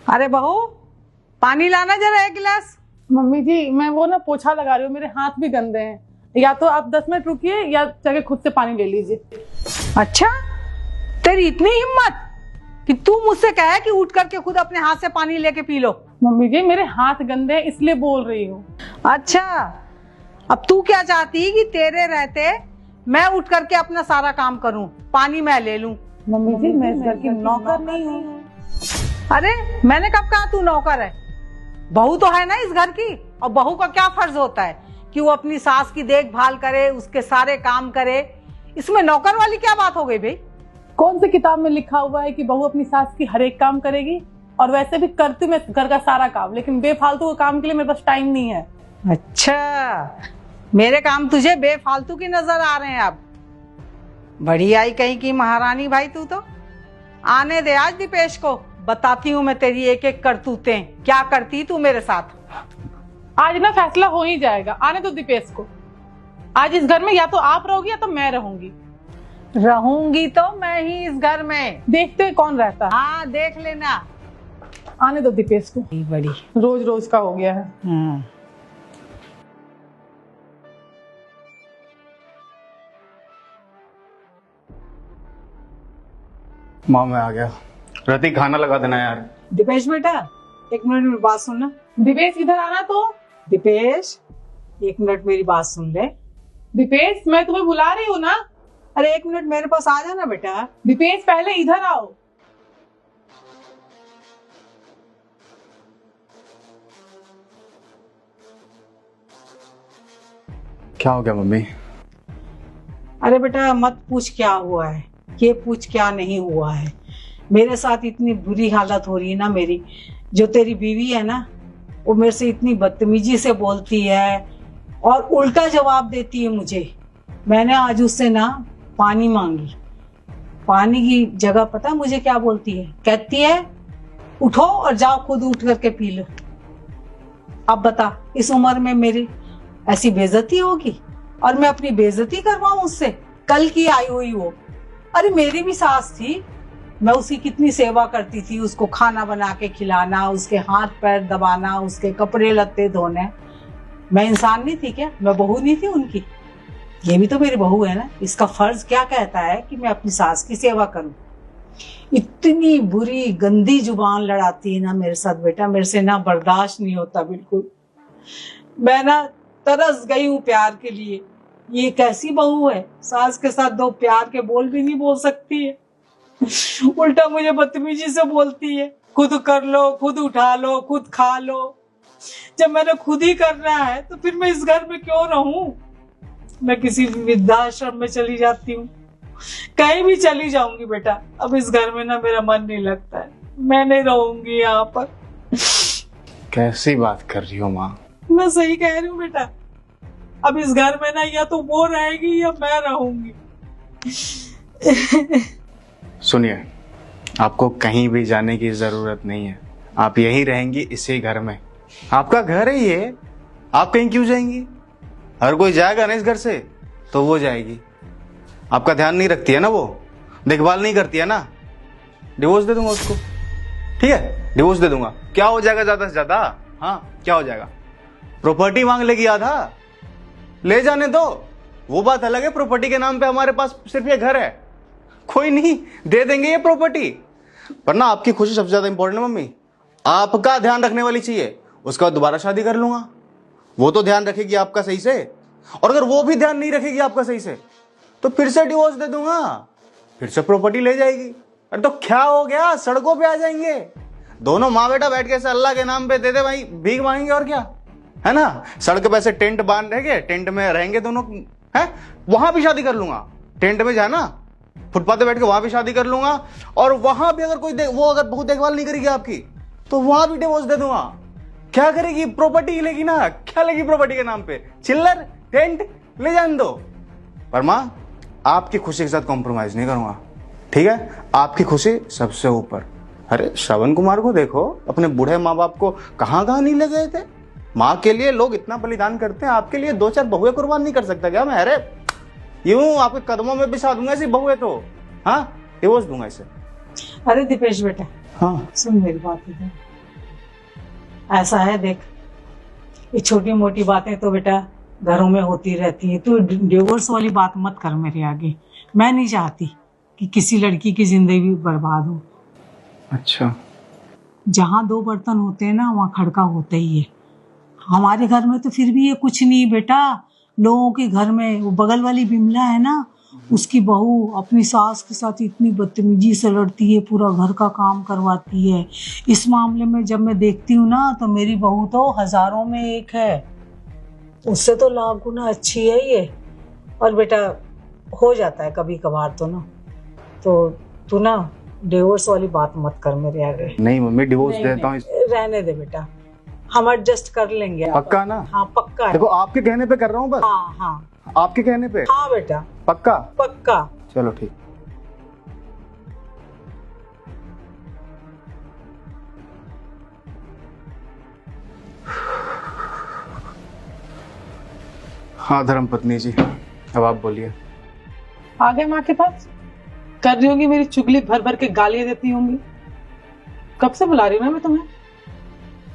अरे बहू, पानी लाना जरा एक गिलास। मम्मी जी मैं वो ना पोछा लगा रही हूँ, मेरे हाथ भी गंदे हैं। या तो आप 10 मिनट रुकिए या जाके खुद से पानी ले लीजिए। अच्छा, तेरी इतनी हिम्मत कि तू मुझसे कहे कि उठ करके खुद अपने हाथ से पानी लेके पी लो। मम्मी जी मेरे हाथ गंदे हैं इसलिए बोल रही हूँ। अच्छा, अब तू क्या चाहती कि तेरे रहते मैं उठ करके अपना सारा काम करूं, पानी मैं ले लूं? मम्मी जी मैं इस घर की नौकर नहीं हूँ। अरे मैंने कब कहा तू नौकर है? बहू तो है ना इस घर की, और बहू का क्या फर्ज होता है कि वो अपनी सास की देखभाल करे, उसके सारे काम करे। इसमें नौकर वाली क्या बात हो गई भाई? कौन सी किताब में लिखा हुआ है कि बहू अपनी सास की हर एक काम करेगी? और वैसे भी करती मैं घर का सारा काम, लेकिन बेफालतू के काम के लिए मेरे पास टाइम नहीं है। अच्छा, मेरे काम तुझे बेफालतू की नजर आ रहे हैं अब? बड़ी आई कहीं की महारानी भाई तू तो। आने दे आज दीपेश को, बताती हूँ मैं तेरी एक एक करतूतें, क्या करती तू मेरे साथ। आज ना फैसला हो ही जाएगा, आने दो दीपेश को। आज इस घर में या तो आप रहोगी या तो मैं रहूंगी। रहूंगी तो मैं ही इस घर में, देखते हैं कौन रहता है। हाँ देख लेना। आने दो दीपेश को, बड़ी रोज रोज का हो गया है। माँ मैं आ गया। रति खाना लगा देना यार। दीपेश बेटा, एक मिनट मेरी बात सुन ना। दीपेश इधर आना तो। दीपेश, एक मिनट मेरी बात सुन ले। दीपेश मैं तुम्हें बुला रही हूँ ना। अरे एक मिनट मेरे पास आ जाना बेटा। दीपेश पहले इधर आओ। क्या हो गया मम्मी? अरे बेटा मत पूछ क्या हुआ है, ये पूछ क्या नहीं हुआ है। मेरे साथ इतनी बुरी हालत हो रही है ना मेरी। जो तेरी बीवी है ना, वो मेरे से इतनी बदतमीजी से बोलती है और उल्टा जवाब देती है मुझे। मैंने आज उससे ना पानी मांगी, पानी की जगह पता मुझे क्या बोलती है? कहती है उठो और जाओ खुद उठ करके पी लो। अब बता, इस उम्र में मेरी ऐसी बेइज्जती होगी और मैं अपनी बेइज्जती करवाऊं उससे? कल की आई हुई वो। अरे मेरी भी सास थी, मैं उसकी कितनी सेवा करती थी, उसको खाना बना के खिलाना, उसके हाथ पैर दबाना, उसके कपड़े लत्ते धोने। मैं इंसान नहीं थी क्या? मैं बहू नहीं थी उनकी? ये भी तो मेरी बहू है ना। इसका फर्ज क्या कहता है कि मैं अपनी सास की सेवा करूं। इतनी बुरी गंदी जुबान लड़ाती है ना मेरे साथ बेटा, मेरे से ना बर्दाश्त नहीं होता बिल्कुल। मैं ना तरस गई हूँ प्यार के लिए। ये कैसी बहू है, सास के साथ दो प्यार के बोल भी नहीं बोल सकती है, उल्टा मुझे बदतमीजी से बोलती है। खुद कर लो, खुद उठा लो, खुद खा लो। जब मैंने खुद ही करना है तो फिर मैं इस घर में क्यों रहूं? मैं किसी वृद्धाश्रम में चली जाती हूँ, कहीं भी चली जाऊंगी बेटा। अब इस घर में ना मेरा मन नहीं लगता है, मैं नहीं रहूंगी यहाँ पर। कैसी बात कर रही हो माँ? मैं सही कह रही हूँ बेटा। अब इस घर में ना या तो वो रहेगी या मैं रहूंगी। सुनिए, आपको कहीं भी जाने की जरूरत नहीं है। आप यहीं रहेंगी इसी घर में। आपका घर है ये, आप कहीं क्यों जाएंगी? हर कोई जाएगा ना इस घर से तो वो जाएगी। आपका ध्यान नहीं रखती है ना, वो देखभाल नहीं करती है ना। डिवोर्स दे दूंगा उसको, ठीक है? डिवोर्स दे दूंगा। क्या हो जाएगा ज्यादा से ज्यादा? हाँ क्या हो जाएगा? प्रॉपर्टी मांग लेगी आधा, ले जाने दो, वो बात अलग है। प्रॉपर्टी के नाम पे हमारे पास सिर्फ ये घर है, कोई नहीं, दे देंगे ये प्रॉपर्टी। पर ना आपकी खुशी सबसे ज्यादा इंपॉर्टेंट है मम्मी। आपका ध्यान रखने वाली चाहिए। उसके बाद दोबारा शादी कर लूंगा, वो तो ध्यान रखेगी आपका सही से। और अगर वो भी ध्यान नहीं रखेगी आपका सही से तो फिर से डिवोर्स दे दूंगा, फिर से प्रॉपर्टी ले जाएगी। अरे तो क्या हो गया, सड़कों पे आ जाएंगे दोनों माँ बेटा बैठ के। ऐसे अल्लाह के नाम पे दे दे भाई, भीख मांगेंगे और क्या है ना। सड़क पे ऐसे टेंट बांध रहेंगे, टेंट में रहेंगे दोनों, है? वहां भी शादी कर लूंगा, टेंट में जाना, फुटपाथ पे बैठ के वहां भी शादी कर लूंगा। और वहां भी अगर कोई वो अगर बहुत देखभाल नहीं करेगी आपकी तो वहां भी डिवोर्स दे दूंगा। क्या करेगी? प्रॉपर्टी लेगी ना। क्या लेगी प्रॉपर्टी के नाम पे? चिल्लर, टेंट, ले जाने दो। पर मां, आपकी खुशी के साथ कॉम्प्रोमाइज नहीं करूंगा, ठीक है? आपकी खुशी सबसे ऊपर। अरे श्रवण कुमार को देखो, अपने बूढ़े माँ बाप को कहां कहां नहीं ले गए थे। माँ के लिए लोग इतना बलिदान करते हैं, आपके लिए 2-4 बहुएं कुर्बान नहीं कर सकता क्या मैं? अरे यूं आपके कदमों में बिछा दूंगा ऐसी बहुएं तो। हाँ, डिवोर्स दूंगा इसे। अरे दीपेश बेटा, हाँ सुन मेरी बात इधर। ऐसा है देख, ये छोटी मोटी बातें तो बेटा घरों में होती रहती है। तू डिवोर्स वाली बात मत कर मेरे आगे। मैं नहीं चाहती कि किसी लड़की की जिंदगी बर्बाद हो। अच्छा, जहाँ दो बर्तन होते हैं ना, वहाँ खड़का होता ही है। हमारे घर में तो फिर भी ये कुछ नहीं बेटा। लोगों के घर में वो बगल वाली बिमला है ना, उसकी बहू अपनी सास के साथ इतनी बदतमीजी से लड़ती है, पूरा घर का काम करवाती है। इस मामले में जब मैं देखती हूँ ना, तो मेरी बहू तो हजारों में एक है, उससे तो लाख गुना अच्छी है ये। और बेटा हो जाता है कभी कभार तो ना, तो तू ना डिवोर्स वाली बात मत कर मेरे आगे। नहीं मम्मी, डिवोर्स देता हूँ। रहने दे बेटा, हम एडजस्ट कर लेंगे। पक्का ना? हाँ पक्का है। देखो आपके कहने पे कर रहा हूँ बस। हाँ हाँ आपके कहने पे। हाँ बेटा पक्का? पक्का। चलो ठीक। हाँ धर्मपत्नी जी, अब आप बोलिए। आ गए माँ के पास? कर रही होंगी मेरी चुगली, भर भर के गालियां देती होंगी। कब से बुला रही हूँ ना मैं तुम्हें।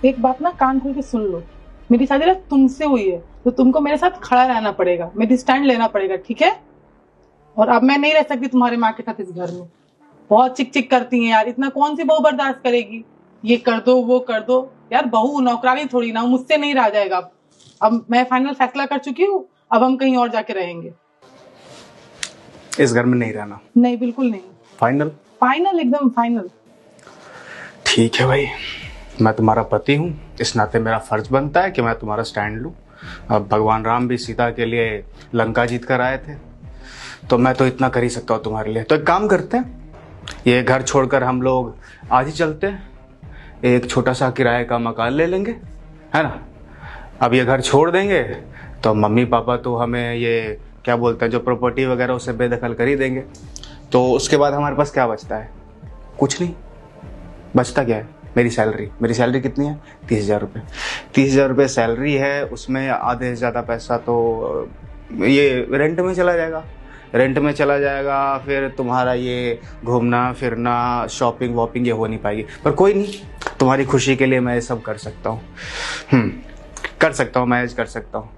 एक बात ना कान खोल के सुन लो, मेरी शादी ना तुमसे हुई है, तो तुमको मेरे साथ खड़ा रहना पड़ेगा, मेरी स्टैंड लेना पड़ेगा, ठीक है? और अब मैं नहीं रह सकती तुम्हारी माँ के साथ इस घर में। बहुत चिक चिक करती हैं यार, इतना कौन सी बहू बर्दाश्त करेगी? ये कर दो वो कर दो यार, बहू नौकरानी थोड़ी ना, मुझसे नहीं रहा जाएगा। अब मैं फाइनल फैसला कर चुकी हूँ, अब हम कहीं और जाके रहेंगे। इस घर में नहीं रहना? नहीं बिल्कुल नहीं। फाइनल? फाइनल, एकदम फाइनल। ठीक है भाई, मैं तुम्हारा पति हूँ, इस नाते मेरा फर्ज बनता है कि मैं तुम्हारा स्टैंड लूँ। अब भगवान राम भी सीता के लिए लंका जीत कर आए थे, तो मैं तो इतना कर ही सकता हूँ तुम्हारे लिए। तो एक काम करते हैं, ये घर छोड़कर हम लोग आज ही चलते हैं, एक छोटा सा किराए का मकान ले लेंगे, है ना? अब ये घर छोड़ देंगे तो मम्मी पापा तो हमें ये क्या बोलते हैं, जो प्रॉपर्टी वगैरह उसे बेदखल कर ही देंगे। तो उसके बाद हमारे पास क्या बचता है? कुछ नहीं बचता। क्या है? मेरी सैलरी कितनी है? 30,000 रुपये। 30,000 रुपये सैलरी है, उसमें आधे से ज़्यादा पैसा तो ये रेंट में चला जाएगा। फिर तुम्हारा ये घूमना फिरना शॉपिंग वॉपिंग ये हो नहीं पाएगी। पर कोई नहीं, तुम्हारी खुशी के लिए मैं ये सब कर सकता हूँ, मैनेज कर सकता हूँ।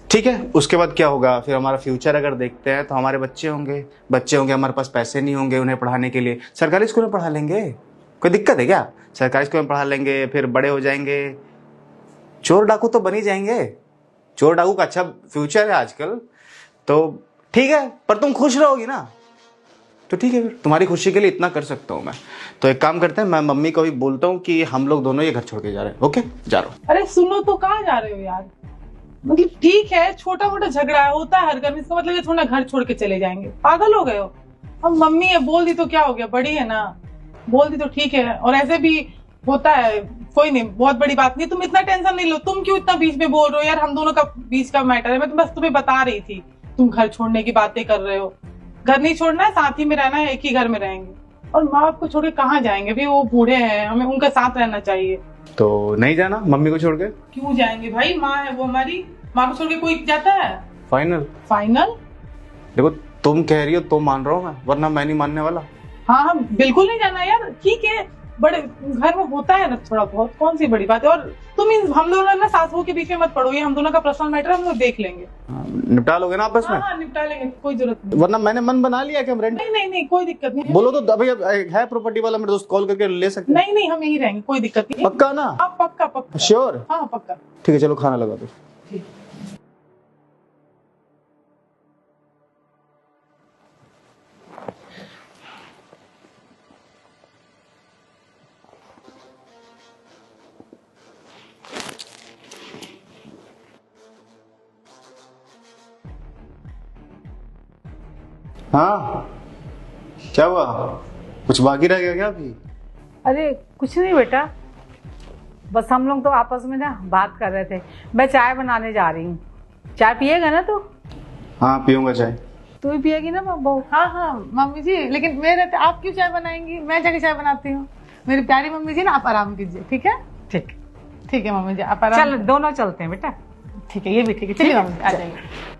ठीक है, उसके बाद क्या होगा? फिर हमारा फ्यूचर अगर देखते हैं तो हमारे बच्चे होंगे, हमारे पास पैसे नहीं होंगे उन्हें पढ़ाने के लिए। सरकारी स्कूल में पढ़ा लेंगे, कोई दिक्कत है क्या? सरकारी स्कूल में पढ़ा लेंगे, फिर बड़े हो जाएंगे, चोर डाकू तो बन ही जाएंगे। चोर डाकू का अच्छा फ्यूचर है आजकल, तो ठीक है। पर तुम खुश रहोगी ना, तो ठीक है, फिर तुम्हारी खुशी के लिए इतना कर सकता हूँ मैं। तो एक काम करते हैं, मैं मम्मी को भी बोलता हूँ कि हम लोग दोनों ये घर छोड़ के जा रहे हैं। ओके, जा रहा हूँ। अरे सुनो तो, कहाँ जा रहे हो यार? मतलब ठीक है, छोटा मोटा झगड़ा होता है हर घर में, इसका मतलब ये थोड़ा घर छोड़ के चले जाएंगे? पागल हो गए हो? अब मम्मी है, बोल दी तो क्या हो गया, बड़ी है ना, बोल दी तो ठीक है। और ऐसे भी होता है, कोई नहीं, बहुत बड़ी बात नहीं, तुम इतना टेंशन नहीं लो। तुम क्यों इतना बीच में बोल रहे हो यार? हम दोनों का बीच का मैटर है। मैं तो बस तुम्हें बता रही थी, तुम घर छोड़ने की बातें कर रहे हो। घर नहीं छोड़ना है, साथ ही में रहना है, एक ही घर में रहेंगे। और माँ बाप को छोड़ के कहाँ जाएंगे? भी वो बूढ़े हैं, हमें उनका साथ रहना चाहिए। तो नहीं जाना मम्मी को छोड़ के? क्यों जाएंगे भाई, माँ है वो हमारी, माँ को छोड़ के कोई जाता है? फाइनल? देखो तुम कह रही हो तो मान रहा हूँ मैं, वरना मैं नहीं मानने वाला। हाँ बिल्कुल नहीं जाना यार। ठीक है, बड़े घर में होता है ना थोड़ा बहुत, कौन सी बड़ी बात है। और तुम हम दोनों ना सास बहू के बीच में मत पड़ो, ये हम दोनों का पर्सनल मैटर, हम लोग देख लेंगे। निपटा लोगे ना आपस में? हाँ निपटा लेंगे, कोई जरूरत नहीं। वरना मैंने मन बना लिया कि हम रेंट। नहीं कोई दिक्कत नहीं। बोलो तो अभी है प्रॉपर्टी वाला, मेरे दोस्त कॉल करके ले सकते हैं। नहीं हम यहीं रहेंगे, कोई दिक्कत नहीं। पक्का ना? हाँ पक्का। श्योर? हाँ पक्का। ठीक है, चलो खाना लगा दो। हाँ क्या हुआ, कुछ बाकी रह गया क्या अभी? अरे कुछ नहीं बेटा, बस हम लोग तो आपस में ना बात कर रहे थे। मैं चाय बनाने जा रही हूँ, चाय पिएगा ना तू? हाँ पीऊंगा चाय। तू भी पिएगी ना बहू? हाँ मम्मी जी, लेकिन मैं रहते आप क्यों चाय बनाएंगी? मैं जाके चाय बनाती हूँ। मेरी प्यारी मम्मी जी ना, आप आराम कीजिए, ठीक है? ठीक है मम्मी जी, आप आराम। चल दोनों चलते हैं बेटा। ठीक है, ये भी ठीक है, चलिए मम्मी आ जाइए।